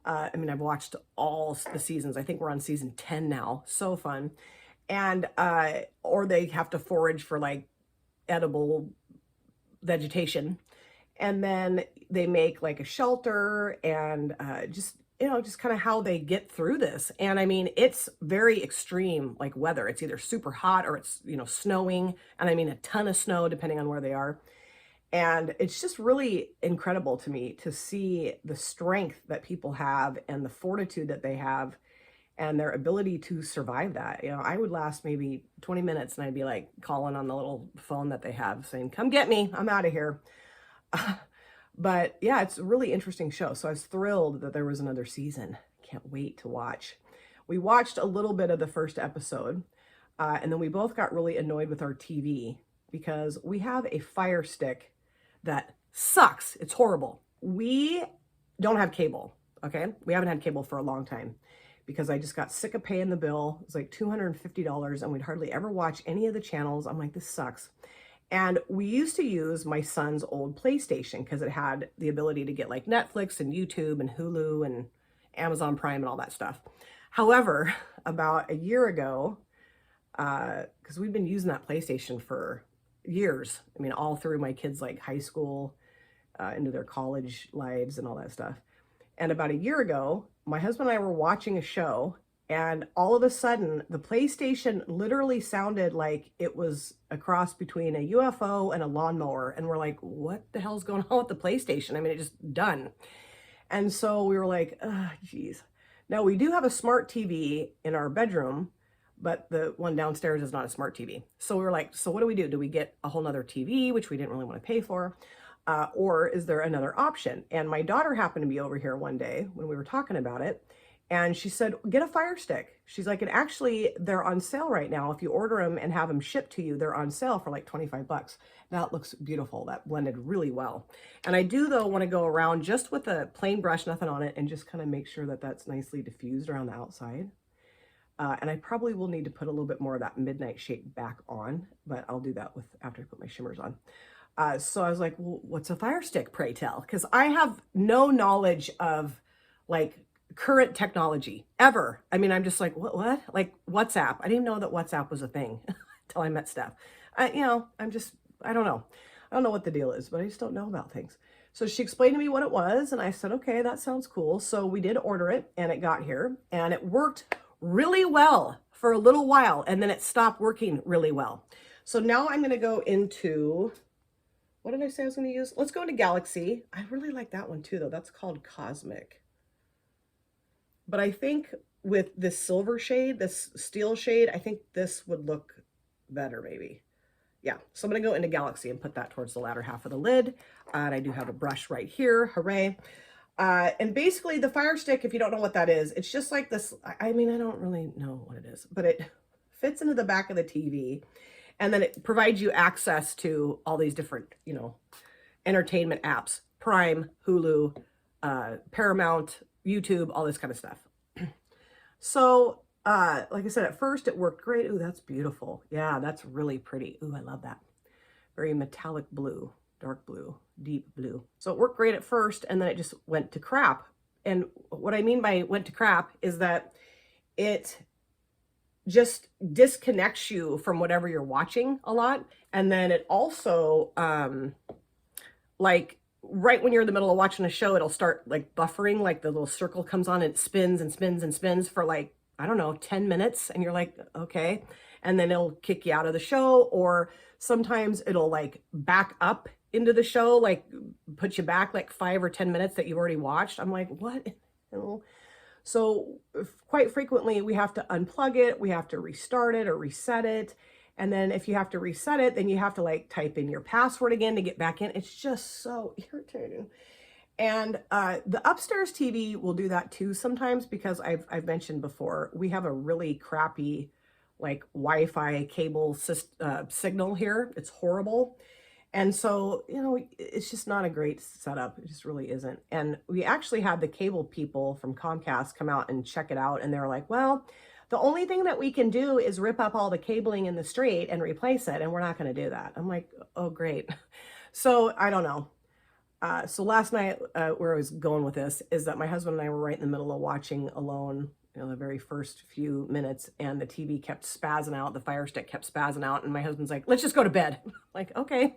I mean, I've watched all the seasons. I think we're on season 10 now. So fun. And, or they have to forage for like edible vegetation. And then they make like a shelter and just, you know, just kind of how they get through this. And I mean, it's very extreme, like weather. It's either super hot or it's, you know, snowing. And I mean, a ton of snow depending on where they are. And it's just really incredible to me to see the strength that people have and the fortitude that they have and their ability to survive that. You know, I would last maybe 20 minutes and I'd be like calling on the little phone that they have saying, come get me, I'm out of here. But yeah, it's a really interesting show. So I was thrilled that there was another season. Can't wait to watch. We watched a little bit of the first episode, and then we both got really annoyed with our TV because we have a Fire Stick that sucks. It's horrible. We don't have cable, okay? We haven't had cable for a long time because I just got sick of paying the bill. It was like $250 and we'd hardly ever watch any of the channels. I'm like, this sucks. And we used to use my son's old PlayStation because it had the ability to get like Netflix and YouTube and Hulu and Amazon Prime and all that stuff. However, about a year ago, because we've been using that PlayStation for years. I mean, all through my kids' like high school, into their college lives and all that stuff. And about a year ago, my husband and I were watching a show, and all of a sudden, the PlayStation literally sounded like it was a cross between a UFO and a lawnmower. And we're like, what the hell's going on with the PlayStation? I mean, it just done. And so we were like, oh, geez. Now, we do have a smart TV in our bedroom, but the one downstairs is not a smart TV. So we were like, so what do? Do we get a whole nother TV, which we didn't really want to pay for? Or is there another option? And my daughter happened to be over here one day when we were talking about it. And she said, get a Fire Stick. She's like, and actually they're on sale right now. If you order them and have them shipped to you, they're on sale for like 25 bucks. Now it looks beautiful. That blended really well. And I do though want to go around just with a plain brush, nothing on it, and just kind of make sure that that's nicely diffused around the outside. And I probably will need to put a little bit more of that midnight shade back on, but I'll do that after I put my shimmers on. So I was like, well, what's a Fire Stick, pray tell? Because I have no knowledge of like current technology ever. I mean, I'm just like, what? Like WhatsApp. I didn't even know that WhatsApp was a thing until I met Steph. You know, I don't know. I don't know what the deal is, but I just don't know about things. So she explained to me what it was, and I said, okay, that sounds cool. So we did order it, and it got here, and it worked really well for a little while, and then it stopped working really well. So now I'm going to go into, what did I say I was going to use? Let's go into Galaxy. I really like that one too, though. That's called Cosmic. But I think with this silver shade, this steel shade, I think this would look better maybe. Yeah, so I'm going to go into Galaxy and put that towards the latter half of the lid. And I do have a brush right here. Hooray. And basically the Fire Stick, if you don't know what that is, it's just like this. I mean, I don't really know what it is, but it fits into the back of the TV, and then it provides you access to all these different, you know, entertainment apps, Prime, Hulu, Paramount, YouTube, all this kind of stuff. So, like I said, at first it worked great. Ooh, that's beautiful. Yeah, that's really pretty. Ooh, I love that. Very metallic blue. Dark blue, deep blue. So it worked great at first, and then it just went to crap. And what I mean by went to crap is that it just disconnects you from whatever you're watching a lot. And then it also, like right when you're in the middle of watching a show, it'll start like buffering, like the little circle comes on and it spins and spins and spins for like, I don't know, 10 minutes. And you're like, okay. And then it'll kick you out of the show, or sometimes it'll like back up into the show, like put you back like 5 or 10 minutes that you've already watched. I'm like, what? So quite frequently we have to unplug it, we have to restart it or reset it. And then if you have to reset it, then you have to like type in your password again to get back in. It's just so irritating. And the upstairs TV will do that too sometimes, because I've mentioned before, we have a really crappy like Wi-Fi cable signal here. It's horrible. And so, you know, it's just not a great setup. It just really isn't. And we actually had the cable people from Comcast come out and check it out. And they're like, well, the only thing that we can do is rip up all the cabling in the street and replace it. And we're not going to do that. I'm like, oh, great. So I don't know. So last night, where I was going with this is that my husband and I were right in the middle of watching Alone, you know, the very first few minutes, and the TV kept spazzing out, the Fire Stick kept spazzing out, and my husband's like, let's just go to bed. Like, okay.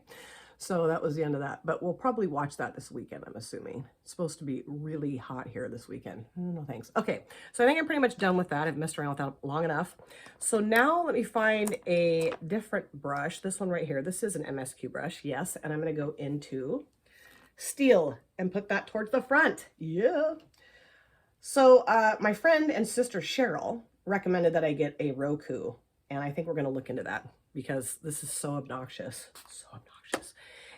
So that was the end of that, but we'll probably watch that this weekend, I'm assuming. It's supposed to be really hot here this weekend. No thanks. Okay, so I think I'm pretty much done with that. I've messed around with that long enough. So now let me find a different brush. This one right here. This is an MSQ brush, yes, and I'm going to go into Steel and put that towards the front. Yeah. So my friend and sister Cheryl recommended that I get a Roku, and I think we're going to look into that because this is so obnoxious. So obnoxious.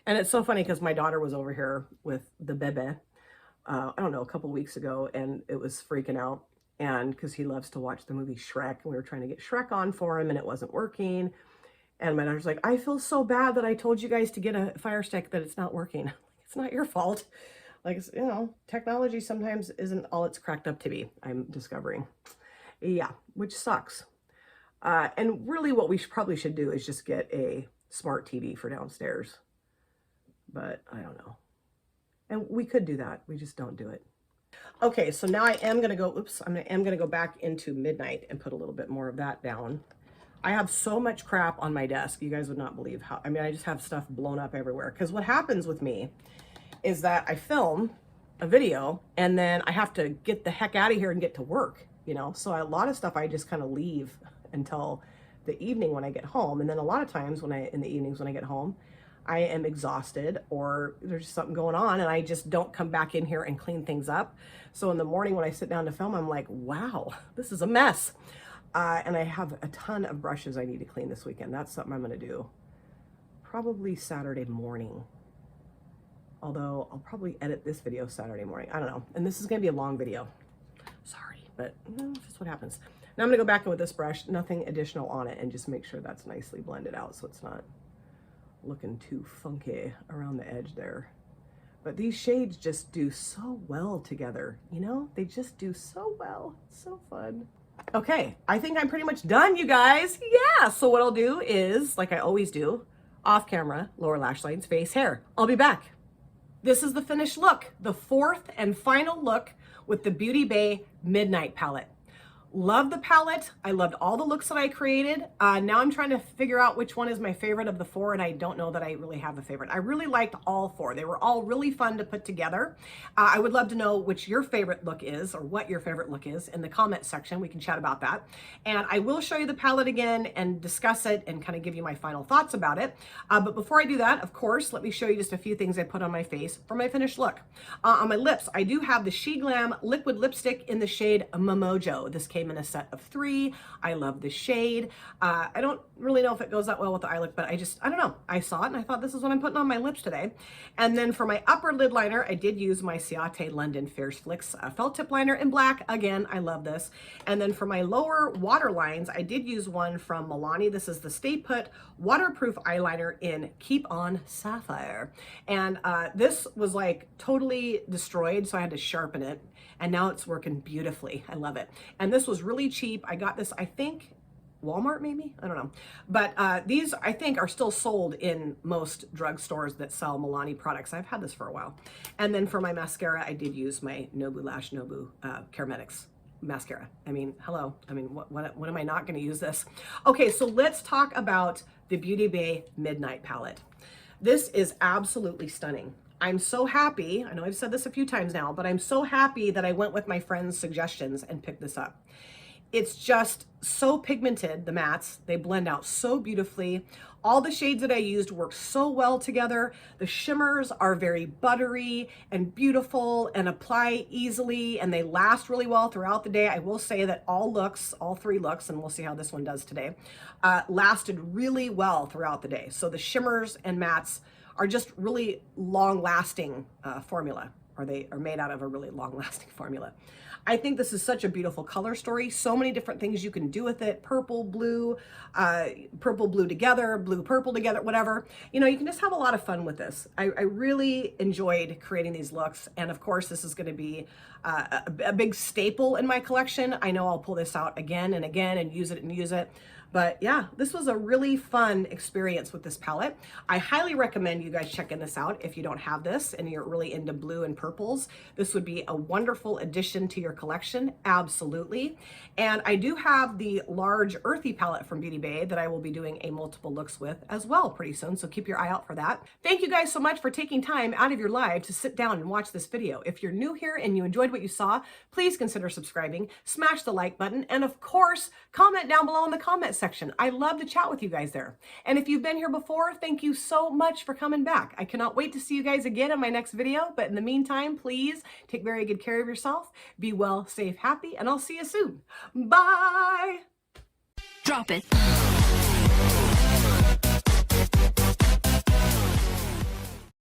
And it's so funny because my daughter was over here with the bebe, I don't know, a couple weeks ago, and it was freaking out. And because he loves to watch the movie Shrek, and we were trying to get Shrek on for him, and it wasn't working. And my daughter's like, I feel so bad that I told you guys to get a Fire Stick that it's not working. It's not your fault. Like, you know, technology sometimes isn't all it's cracked up to be, I'm discovering. Yeah, which sucks. And really what we probably should do is just get a smart TV for downstairs. But I don't know. And we could do that. We just don't do it. Okay, so now I am going to go, I'm going to go back into Midnight and put a little bit more of that down. I have so much crap on my desk. You guys would not believe how, I mean, I just have stuff blown up everywhere. Because what happens with me is that I film a video and then I have to get the heck out of here and get to work, you know? So a lot of stuff I just kind of leave until the evening when I get home. And then a lot of times in the evenings when I get home, I am exhausted or there's something going on and I just don't come back in here and clean things up. So in the morning when I sit down to film, I'm like, wow, this is a mess. And I have a ton of brushes I need to clean this weekend. That's something I'm going to do probably Saturday morning. Although I'll probably edit this video Saturday morning. I don't know. And this is going to be a long video. Sorry, but that's what happens. Now I'm going to go back in with this brush, nothing additional on it, and just make sure that's nicely blended out so it's not looking too funky around the edge there. But these shades just do so well together, you know? They just do so well. It's so fun. Okay, I think I'm pretty much done, you guys. Yeah, so what I'll do is, like I always do, off camera, lower lash lines, face, hair. I'll be back. This is the finished look, the fourth and final look with the Beauty Bay Midnight palette. Love the palette. I loved all the looks that I created. Now I'm trying to figure out which one is my favorite of the four, and I don't know that I really have a favorite. I really liked all four. They were all really fun to put together. I would love to know which your favorite look is, or what your favorite look is, in the comment section. We can chat about that. And I will show you the palette again and discuss it and kind of give you my final thoughts about it. But before I do that, of course, let me show you just a few things I put on my face for my finished look. On my lips, I do have the She Glam liquid lipstick in the shade Momojo. This came in a set of 3. I love the shade. I don't really know if it goes that well with the eye look, but I don't know. I saw it and I thought this is what I'm putting on my lips today. And then for my upper lid liner, I did use my Ciate London Fierce Flicks felt tip liner in black. Again, I love this. And then for my lower water lines, I did use one from Nonny. This is the Stay Put waterproof eyeliner in Keep On Sapphire. And this was like totally destroyed, so I had to sharpen it. And now it's working beautifully. I love it. And this was really cheap. I got this, I think, Walmart maybe? I don't know. But these, I think, are still sold in most drugstores that sell Nonny products. I've had this for a while. And then for my mascara, I did use my Nobu Lash Nobu Carametics mascara. I mean, hello. I mean, what am I not going to use this? Okay, so let's talk about the Beauty Bay Midnight palette. This is absolutely stunning. I'm so happy, I know I've said this a few times now, but I'm so happy that I went with my friend's suggestions and picked this up. It's just so pigmented, the mattes. They blend out so beautifully. All the shades that I used work so well together. The shimmers are very buttery and beautiful and apply easily, and they last really well throughout the day. I will say that all 3 looks, and we'll see how this one does today, lasted really well throughout the day. So the shimmers and mattes are just really long-lasting formula, or they are made out of a really long-lasting formula. I think this is such a beautiful color story. So many different things you can do with it. Purple, blue together, blue, purple together, whatever. You know, you can just have a lot of fun with this. I really enjoyed creating these looks. And of course, this is gonna be a big staple in my collection. I know I'll pull this out again and again and use it. But yeah, this was a really fun experience with this palette. I highly recommend you guys checking this out if you don't have this and you're really into blue and purples. This would be a wonderful addition to your collection, absolutely. And I do have the large earthy palette from Beauty Bay that I will be doing a multiple looks with as well pretty soon, so keep your eye out for that. Thank you guys so much for taking time out of your life to sit down and watch this video. If you're new here and you enjoyed what you saw, please consider subscribing, smash the like button, and of course, comment down below in the comment section. I love to chat with you guys there. And if you've been here before, thank you so much for coming back. I cannot wait to see you guys again in my next video. But in the meantime, please take very good care of yourself. Be well, safe, happy, and I'll see you soon. Bye. Drop it.